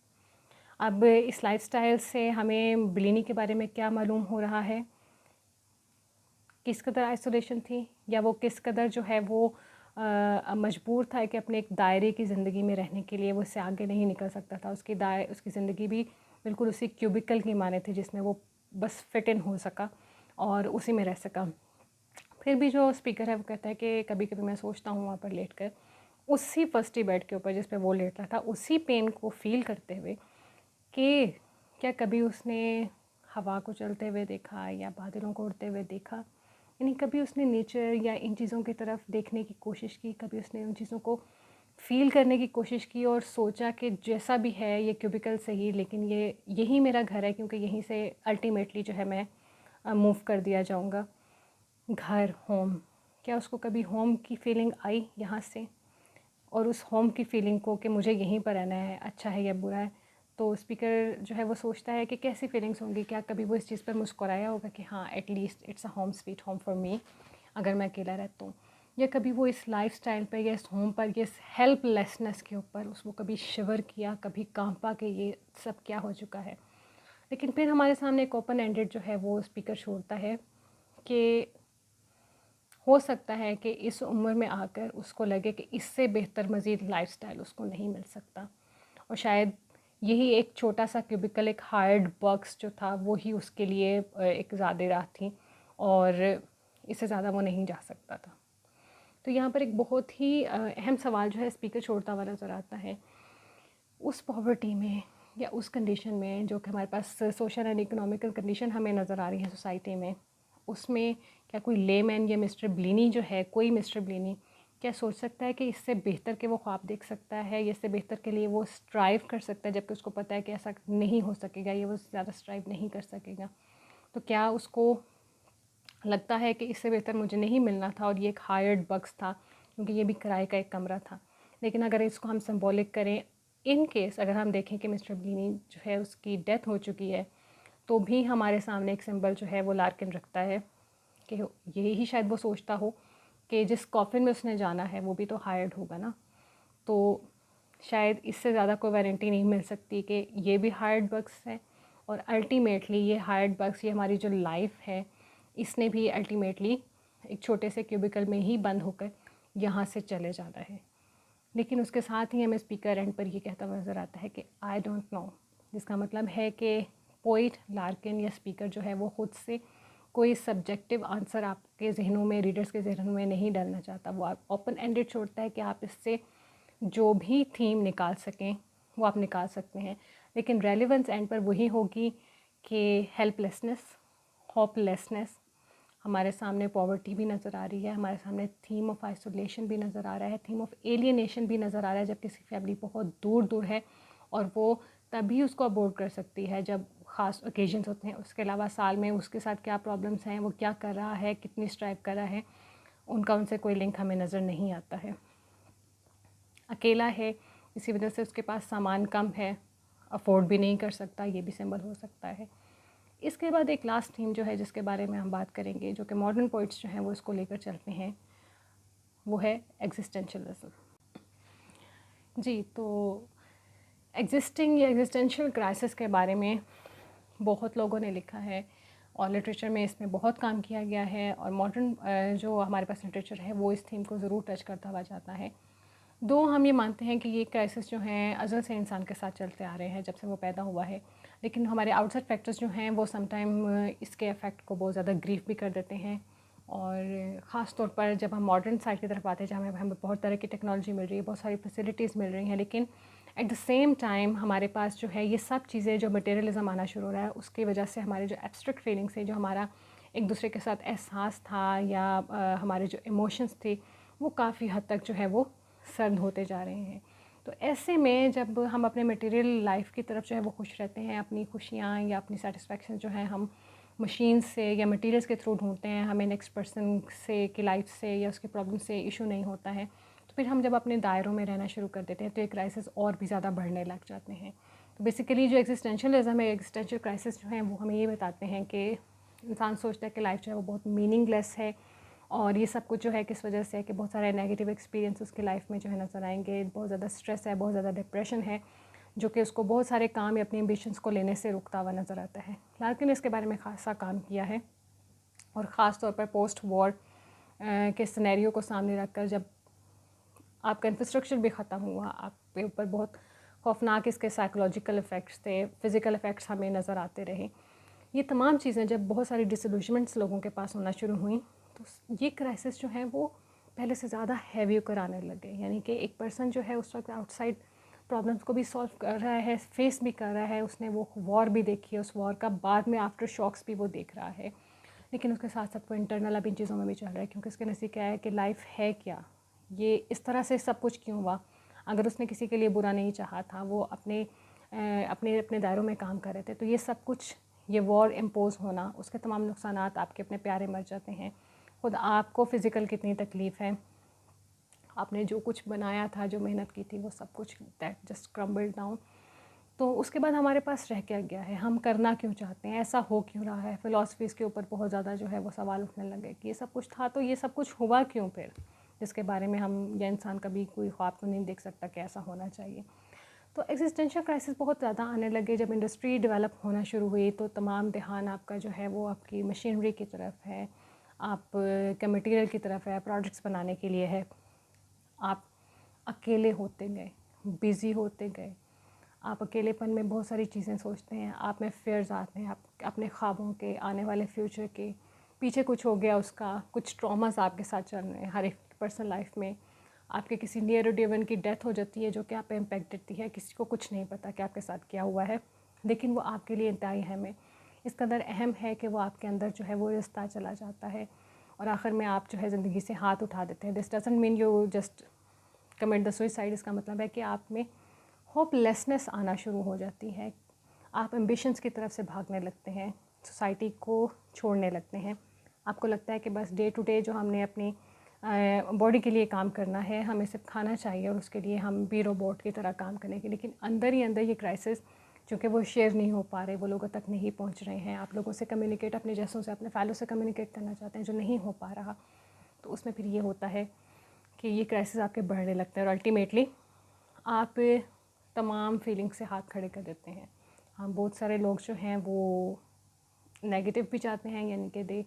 अब इस लाइफस्टाइल से हमें ब्लीनी के बारे में क्या मालूम हो रहा है, किस कदर आइसोलेशन थी या वो किस कदर जो है वो मजबूर था कि अपने एक दायरे की ज़िंदगी में रहने के लिए वो इससे आगे नहीं निकल सकता था। उसकी ज़िंदगी भी बिल्कुल उसी क्यूबिकल की माने थी जिसमें वो बस फिट इन हो सका और उसी में रह सका। फिर भी जो स्पीकर है वो कहता है कि कभी कभी मैं सोचता हूँ वहाँ पर लेट कर उसी फर्स्ट बेड के ऊपर जिस पे वो लेटा था, उसी पेन को फील करते हुए कि क्या कभी उसने हवा को चलते हुए देखा या बादलों को उड़ते हुए देखा? यानी कभी उसने नेचर या इन चीज़ों की तरफ देखने की कोशिश की, कभी उसने उन चीज़ों को फ़ील करने की कोशिश की और सोचा कि जैसा भी है ये क्यूबिकल सही, लेकिन ये यही मेरा घर है, क्योंकि यहीं से अल्टीमेटली जो है मैं मूव कर दिया जाऊँगा। घर, होम, क्या उसको कभी होम की फीलिंग आई यहाँ से? और उस होम की फीलिंग को कि मुझे यहीं पर रहना है, अच्छा है या बुरा है, तो स्पीकर जो है वो सोचता है कि कैसी फीलिंग्स होंगी, क्या कभी वो इस चीज़ पर मुस्कुराया होगा कि हाँ at least it's a home sweet home for me, अगर मैं अकेला रहता हूँ। या कभी वो इस लाइफस्टाइल पर या इस होम पर या इस हेल्पलेसनेस के ऊपर उसको कभी शिवर किया, कभी कांपा कि ये सब क्या हो चुका है। लेकिन फिर हमारे सामने एक ओपन एंडेड जो है वो स्पीकर छोड़ता है कि हो सकता है कि इस उम्र में आकर उसको लगे कि इससे बेहतर मज़ीद लाइफस्टाइल उसको नहीं मिल सकता, और शायद यही एक छोटा सा क्यूबिकल, एक हार्ड बॉक्स जो था वो ही उसके लिए एक ज़्यादा राह थी, और इससे ज़्यादा वो नहीं जा सकता था। तो यहाँ पर एक बहुत ही अहम सवाल जो है स्पीकर छोड़ता हुआ नज़र आता है। उस पॉवर्टी में या उस कंडीशन में जो कि हमारे पास सोशल एंड इकोनॉमिकल कंडीशन हमें नज़र आ रही है सोसाइटी में, उसमें क्या कोई लेमैन या मिस्टर ब्लिनी जो है, कोई मिस्टर ब्लिनी क्या सोच सकता है कि इससे बेहतर के वो ख्वाब देख सकता है, या इससे बेहतर के लिए वो स्ट्राइव कर सकता है, जबकि उसको पता है कि ऐसा नहीं हो सकेगा, या वो ज़्यादा स्ट्राइव नहीं कर सकेगा? तो क्या उसको लगता है कि इससे बेहतर मुझे नहीं मिलना था, और ये एक हायर्ड बक्स था, क्योंकि ये भी किराए का एक कमरा था? लेकिन अगर इसको हम सिंबॉलिक करें, इन केस अगर हम देखें कि मिस्टर ब्लिनी जो है उसकी डेथ हो चुकी है, तो भी हमारे सामने एक सिंबल जो है वो लार्किन रखता है कि यही शायद वो सोचता हो कि जिस कॉफिन में उसने जाना है वो भी तो हायर्ड होगा ना। तो शायद इससे ज़्यादा कोई वारंटी नहीं मिल सकती कि ये भी हायर्ड बक्स है, और अल्टीमेटली ये हायर्ड बक्स, ये हमारी जो लाइफ है, इसने भी अल्टीमेटली एक छोटे से क्यूबिकल में ही बंद होकर यहाँ से चले जाना है। लेकिन उसके साथ ही हमें स्पीकर एंड पर ये कहता हुआ नज़र आता है कि आई डोंट नो, जिसका मतलब है कि पोइट लार्किन या स्पीकर जो है वो ख़ुद से कोई सब्जेक्टिव आंसर आपके जहनों में, रीडर्स के जहनों में नहीं डालना चाहता। वो आप ओपन एंडेड छोड़ता है कि आप इससे जो भी थीम निकाल सकें वो आप निकाल सकते हैं, लेकिन रेलेवेंस एंड पर वही होगी कि हेल्पलेसनेस, होपलेसनेस, हमारे सामने पॉवर्टी भी नज़र आ रही है, हमारे सामने थीम ऑफ आइसोलेशन भी नज़र आ रहा है, थीम ऑफ एलियनेशन भी नज़र आ रहा है, जब किसी फैमिली बहुत दूर दूर है और वो तभी उसको अबॉर्ड कर सकती है जब ख़ास ओकेजन्स होते हैं। उसके अलावा साल में उसके साथ क्या प्रॉब्लम्स हैं, वो क्या कर रहा है, कितनी स्ट्राइव कर रहा है, उनका उनसे कोई लिंक हमें नज़र नहीं आता है। अकेला है, इसी वजह से उसके पास सामान कम है, अफोर्ड भी नहीं कर सकता, ये भी सिंबल हो सकता है। इसके बाद एक लास्ट थीम जो है जिसके बारे में हम बात करेंगे, जो कि मॉडर्न पोइट्स जो हैं वो इसको लेकर चलते हैं, वो है एग्जिस्टेंशलिज्म। जी, तो एग्जिस्टिंग या एग्जिस्टेंशियल क्राइसिस के बारे में बहुत लोगों ने लिखा है, और लिटरेचर में इसमें बहुत काम किया गया है, और मॉडर्न जो हमारे पास लिटरेचर है वो इस थीम को ज़रूर टच करता हुआ जाता है। दो हम ये मानते हैं कि ये क्राइसिस जो हैं अज़ल से इंसान के साथ चलते आ रहे हैं, जब से वो पैदा हुआ है, लेकिन हमारे आउटसाइड फैक्टर्स जो हैं वो समटाइम इसके इफ़ेक्ट को बहुत ज़्यादा ग्रीफ भी कर देते हैं। और ख़ास तौर पर जब हम मॉडर्न साइड की तरफ आते हैं, जहाँ हमें बहुत तरह की टेक्नोलॉजी मिल रही है, बहुत सारी फैसिलिटीज़ मिल रही हैं, लेकिन एट द सेम टाइम हमारे पास जो है ये सब चीज़ें, जो मटेरियलिज्म आना शुरू हो रहा है, उसकी वजह से हमारे जो एब्स्ट्रैक्ट फीलिंग्स है, जो हमारा एक दूसरे के साथ एहसास था, या हमारे जो इमोशंस थे, वो काफ़ी हद तक जो है वो सर्द होते जा रहे हैं। तो ऐसे में जब हम अपने मटेरियल लाइफ की तरफ जो है वो खुश रहते हैं, अपनी खुशियाँ या अपनी सेटिस्फेक्शन जो है हम मशीन से या मटेरियल्स के थ्रू ढूंढते हैं, हमें नेक्स्ट पर्सन से की लाइफ से या उसके प्रॉब्लम से इशू नहीं होता है, तो फिर हम जब अपने दायरों में रहना शुरू कर देते हैं तो ये क्राइसिस और भी ज़्यादा बढ़ने लग जाते हैं। तो बेसिकली जो एग्जिस्टेंशियलिज्म है, एग्जिस्टेंशियल क्राइसिस जो हैं वो हमें ये बताते हैं कि इंसान सोचता है कि लाइफ जो है वो बहुत मीनिंगलेस है, और ये सब कुछ जो है किस वजह से है कि बहुत सारे नेगेटिव एक्सपीरियंस उसकी लाइफ में जो है नज़र आएंगे, बहुत ज़्यादा स्ट्रेस है, बहुत ज़्यादा डिप्रेशन है, जो कि उसको बहुत सारे काम या अपने एम्बिशंस को लेने से रुकता हुआ नज़र आता है। लार्किन ने इसके बारे में खासा काम किया है, और ख़ास तौर पर पोस्ट वॉर के सिनेरियो को सामने रखकर, जब आपका इंफ्रास्ट्रक्चर भी ख़त्म हुआ, आपके ऊपर बहुत खौफनाक इसके साइकोलॉजिकल इफ़ेक्ट्स थे, फ़िज़िकल इफ़ेक्ट्स हमें नज़र आते रहे। ये तमाम चीज़ें जब बहुत सारी डिसइल्यूजनमेंट्स लोगों के पास होना शुरू हुई, तो ये क्राइसिस जो है वो पहले से ज़्यादा हैवी होकर आने लग गए। यानी कि एक पर्सन जो है उस वक्त आउटसाइड प्रॉब्लम्स को भी सॉल्व कर रहा है, फेस भी कर रहा है, उसने वो वॉर भी देखी है, उस वॉर का बाद में आफ्टर शॉक्स भी वो देख रहा है, लेकिन उसके साथ साथ वो इंटरनल अब इन चीज़ों में भी चल रहा है, क्योंकि उसके नज़दीक क्या है कि लाइफ है क्या, ये इस तरह से सब कुछ क्यों हुआ। अगर उसने किसी के लिए बुरा नहीं चाहा था, वो अपने अपने अपने दायरों में काम कर रहे थे, तो ये सब कुछ, ये वॉर इम्पोज़ होना, उसके तमाम नुकसानात, आपके अपने प्यारे मर जाते हैं, खुद आपको फ़िज़िकल कितनी तकलीफ़ है, आपने जो कुछ बनाया था, जो मेहनत की थी, वो सब कुछ दैट जस्ट क्रम्बल्ड डाउन। तो उसके बाद हमारे पास रह क्या गया है, हम करना क्यों चाहते हैं, ऐसा हो क्यों रहा है। फ़िलासफ़ीज़ के ऊपर बहुत ज़्यादा जो है वो सवाल उठने लगे कि ये सब कुछ था तो ये सब कुछ हुआ क्यों फिर, जिसके बारे में हम या इंसान कभी कोई ख्वाब तो नहीं देख सकता कि ऐसा होना चाहिए। तो एग्जिस्टेंशियल क्राइसिस बहुत ज़्यादा आने लगे जब इंडस्ट्री डेवलप होना शुरू हुई, तो तमाम ध्यान आपका जो है वो आपकी मशीनरी की तरफ है, आप का मटीरियल की तरफ है, प्रोडक्ट्स बनाने के लिए है। आप अकेले होते गए, बिज़ी होते गए, आप अकेलेपन में बहुत सारी चीज़ें सोचते हैं, आप में फ़ियर्स आते हैं, आप अपने ख्वाबों के, आने वाले फ्यूचर के, पीछे कुछ हो गया उसका, कुछ ट्रॉमास आपके साथ चल रहे हैं हर एक पर्सनल लाइफ में। आपके किसी नियर डियर वन की डेथ हो जाती है जो कि आप पे इम्पैक्ट देती है, किसी को कुछ नहीं पता कि आपके साथ क्या हुआ है, लेकिन वो आपके लिए इंतहाई अहम है। इस कदर अहम है कि वो आपके अंदर जो है वो रिश्ता चला जाता है और आखिर में आप जो है ज़िंदगी से हाथ उठा देते हैं। This doesn't mean you just commit the suicide. इसका मतलब है कि आप में होपलेसनेस आना शुरू हो जाती है, आप एम्बिशंस की तरफ से भागने लगते हैं, सोसाइटी को छोड़ने लगते हैं। आपको लगता है कि बस डे टू डे जो हमने अपनी बॉडी के लिए काम करना है, हमें सिर्फ खाना चाहिए और उसके लिए हम भी रोबोट की तरह काम करेंगे। लेकिन अंदर ही अंदर ये क्राइसिस, चूँकि वो शेयर नहीं हो पा रहे, वो लोगों तक नहीं पहुंच रहे हैं, आप लोगों से कम्युनिकेट, अपने जैसों से, अपने फैलो से कम्युनिकेट करना चाहते हैं, जो नहीं हो पा रहा, तो उसमें फिर ये होता है कि ये क्राइसिस आपके बढ़ने लगते हैं और अल्टीमेटली आप तमाम फीलिंग से हाथ खड़े कर देते हैं। हाँ, बहुत सारे लोग जो हैं वो नेगेटिव भी चाहते हैं, यानी कि they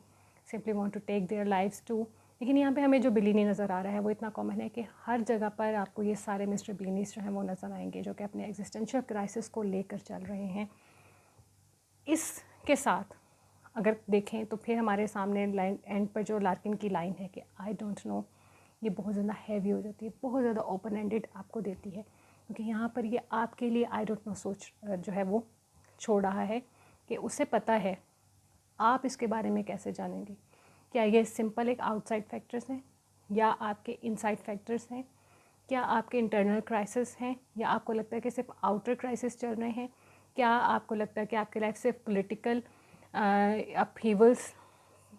simply want to take their lives too. लेकिन यहाँ पे हमें जो बिलीनी नज़र आ रहा है वो इतना कॉमन है कि हर जगह पर आपको ये सारे मिस्टर बिलीनीस जो हैं वो नज़र आएंगे, जो कि अपने एग्जिस्टेंशियल क्राइसिस को लेकर चल रहे हैं। इसके साथ अगर देखें तो फिर हमारे सामने लाइन एंड पर जो लार्किन की लाइन है कि आई डोंट नो, ये बहुत ज़्यादा हैवी हो जाती है, बहुत ज़्यादा ओपन एंडेड आपको देती है, क्योंकि यहाँ पर ये आपके लिए आई डोंट नो सोच जो है वो छोड़ रहा है कि उसे पता है, आप इसके बारे में कैसे जानेंगे। क्या ये सिंपल एक आउटसाइड फैक्टर्स हैं या आपके इनसाइड फैक्टर्स हैं, क्या आपके इंटरनल क्राइसिस हैं या आपको लगता है कि सिर्फ आउटर क्राइसिस चल रहे हैं, क्या आपको लगता है कि आपकी लाइफ सिर्फ पॉलिटिकल अपहीवल्स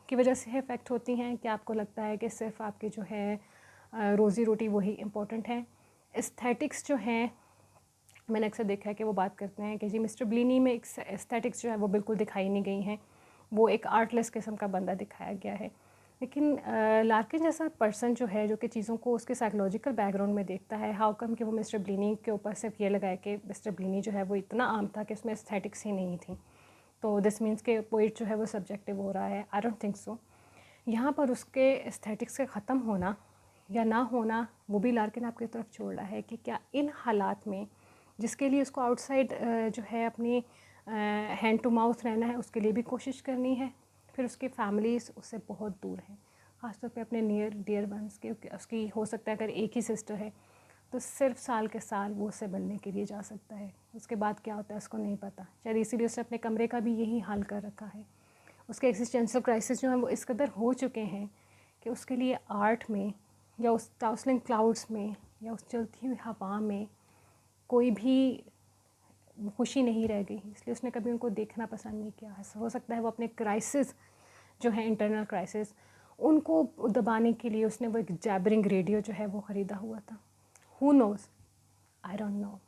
की वजह से इफ़ेक्ट होती हैं, क्या आपको लगता है कि सिर्फ आपके जो है रोज़ी रोटी वही इम्पोर्टेंट है। एस्थेटिक्स जो हैं, मैंने अक्सर देखा है कि वो बात करते हैं कि जी मिस्टर ब्लिनी में एस्थेटिक्स जो है वो बिल्कुल दिखाई नहीं गई हैं, वो एक आर्टलेस किस्म का बंदा दिखाया गया है। लेकिन लार्किन जैसा पर्सन जो है, जो कि चीज़ों को उसके साइकोलॉजिकल बैकग्राउंड में देखता है, हाउ कम कि वो मिस्टर ब्लिनी के ऊपर सिर्फ ये लगाए कि मिस्टर ब्लिनी जो है वो इतना आम था कि उसमें एस्थेटिक्स ही नहीं थी, तो दिस मीन्स के पोइट जो है वो सब्जेक्टिव हो रहा है। I don't think so. यहाँ पर उसके एस्थेटिक्स के ख़त्म होना या ना होना, वो भी लार्किन आपकी तरफ छोड़ रहा है कि क्या इन हालात में, जिसके लिए उसको आउटसाइड जो है अपनी हैंड टू माउथ रहना है, उसके लिए भी कोशिश करनी है, फिर उसकी फैमिलीज उससे बहुत दूर हैं, ख़ासतौर पे अपने नियर डियर वंस के। उसकी हो सकता है अगर एक ही सिस्टर है तो सिर्फ साल के साल वो उससे मिलने के लिए जा सकता है, उसके बाद क्या होता है उसको नहीं पता। शायद इसीलिए उसने अपने कमरे का भी यही हाल कर रखा है। उसके एक्सिस्टेंशियल क्राइसिस जो हैं वो इस कदर हो चुके हैं कि उसके लिए आर्ट में या उस टाउसलिंग क्लाउड्स में या उस चलती हुई हवा में कोई भी खुशी नहीं रह गई, इसलिए उसने कभी उनको देखना पसंद नहीं किया है। हो सकता है वो अपने क्राइसिस जो है, इंटरनल क्राइसिस, उनको दबाने के लिए उसने वो एक जैबरिंग रेडियो जो है वो ख़रीदा हुआ था। Who nose, I don't know.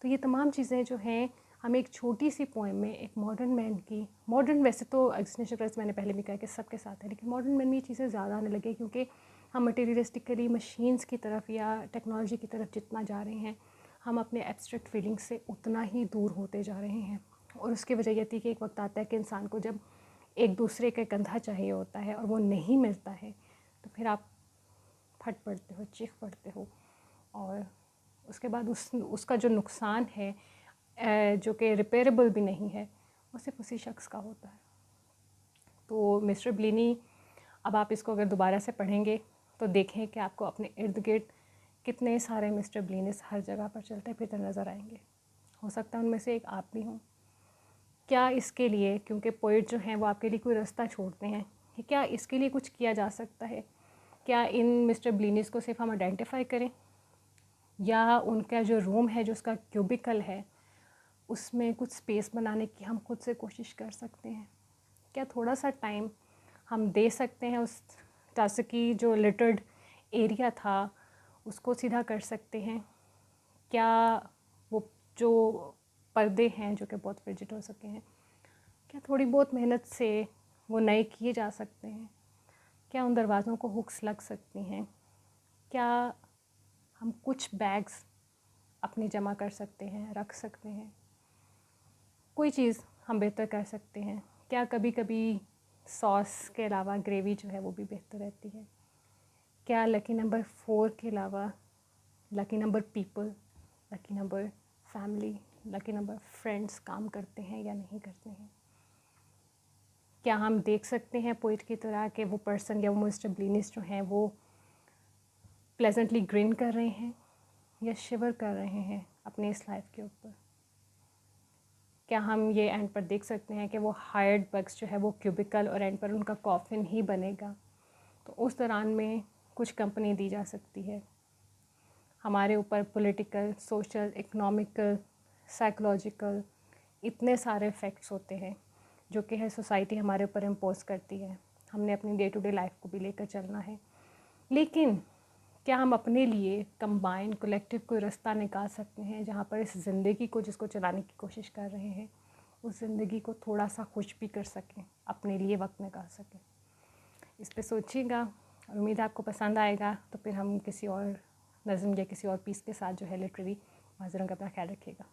तो ये तमाम चीज़ें जो हैं हमें एक छोटी सी पोएम में एक मॉडर्न मैन की, मॉडर्न वैसे तो एग्जिस्टेंशियल क्राइसिस मैंने पहले भी कहा कि सबके साथ है, लेकिन मॉडर्न मैन में ये चीज़ें ज़्यादा आने लगी क्योंकि हम मटेरियलिस्टिकली मशीन्स की तरफ या टेक्नोलॉजी की तरफ जितना जा रहे हैं, हम अपने एब्स्ट्रैक्ट फीलिंग्स से उतना ही दूर होते जा रहे हैं। और उसकी वजह यह थी कि एक वक्त आता है कि इंसान को जब एक दूसरे का कंधा चाहिए होता है और वो नहीं मिलता है, तो फिर आप फट पड़ते हो, चीख पड़ते हो, और उसके बाद उसका जो नुकसान है जो कि रिपेयरेबल भी नहीं है, वो सिर्फ उसी शख्स का होता है। तो मिस्टर ब्लिनी, अब आप इसको अगर दोबारा से पढ़ेंगे तो देखें कि आपको अपने इर्द गिर्द कितने सारे मिस्टर ब्लीनिस हर जगह पर चलते फिरते नज़र आएंगे। हो सकता है उनमें से एक आप भी हों। क्या इसके लिए, क्योंकि पोइट जो हैं वो आपके लिए कोई रास्ता छोड़ते हैं, कि क्या इसके लिए कुछ किया जा सकता है? क्या इन मिस्टर ब्लीनिस को सिर्फ हम आइडेंटिफाई करें, या उनका जो रूम है, जो उसका क्यूबिकल है, उसमें कुछ स्पेस बनाने की हम खुद से कोशिश कर सकते हैं? क्या थोड़ा सा टाइम हम दे सकते हैं उस टास्की जो लिटर्ड एरिया था उसको सीधा कर सकते हैं? क्या वो जो पर्दे हैं जो कि बहुत फ्रिजिड हो सके हैं, क्या थोड़ी बहुत मेहनत से वो नए किए जा सकते हैं? क्या उन दरवाज़ों को हुक्स लग सकती हैं? क्या हम कुछ बैग्स अपनी जमा कर सकते हैं, रख सकते हैं? कोई चीज़ हम बेहतर कर सकते हैं? क्या कभी कभी सॉस के अलावा ग्रेवी जो है वो भी बेहतर रहती है? क्या लकी नंबर 4 के अलावा lucky number people, lucky number family, lucky number friends काम करते हैं या नहीं करते हैं? क्या हम देख सकते हैं पोइट की तरह कि वो पर्सन या वो मिस्टर ब्लीनिस जो हैं वो प्लेजेंटली ग्रिन कर रहे हैं या शिवर कर रहे हैं अपने इस लाइफ के ऊपर? क्या हम ये एंड पर देख सकते हैं कि वो हायर्ड बग्स जो है वो क्यूबिकल और एंड पर उनका कॉफिन ही बनेगा? तो उस दौरान में कुछ कंपनी दी जा सकती है। हमारे ऊपर पॉलिटिकल, सोशल, इकोनॉमिकल, साइकोलॉजिकल इतने सारे इफ़ेक्ट्स होते हैं जो कि है सोसाइटी हमारे ऊपर इम्पोज करती है। हमने अपनी डे टू डे लाइफ को भी लेकर चलना है, लेकिन क्या हम अपने लिए कंबाइन कलेक्टिव कोई रास्ता निकाल सकते हैं जहाँ पर इस ज़िंदगी को जिसको चलाने की कोशिश कर रहे हैं उस ज़िंदगी को थोड़ा सा खुश भी कर सकें, अपने लिए वक्त निकाल सकें? इस पे सोचिएगा और उम्मीद है आपको पसंद आएगा। तो फिर हम किसी और नज़म या किसी और पीस के साथ जो है लिटरेरी हाजिर होंगे। अपना ख्याल रखिएगा।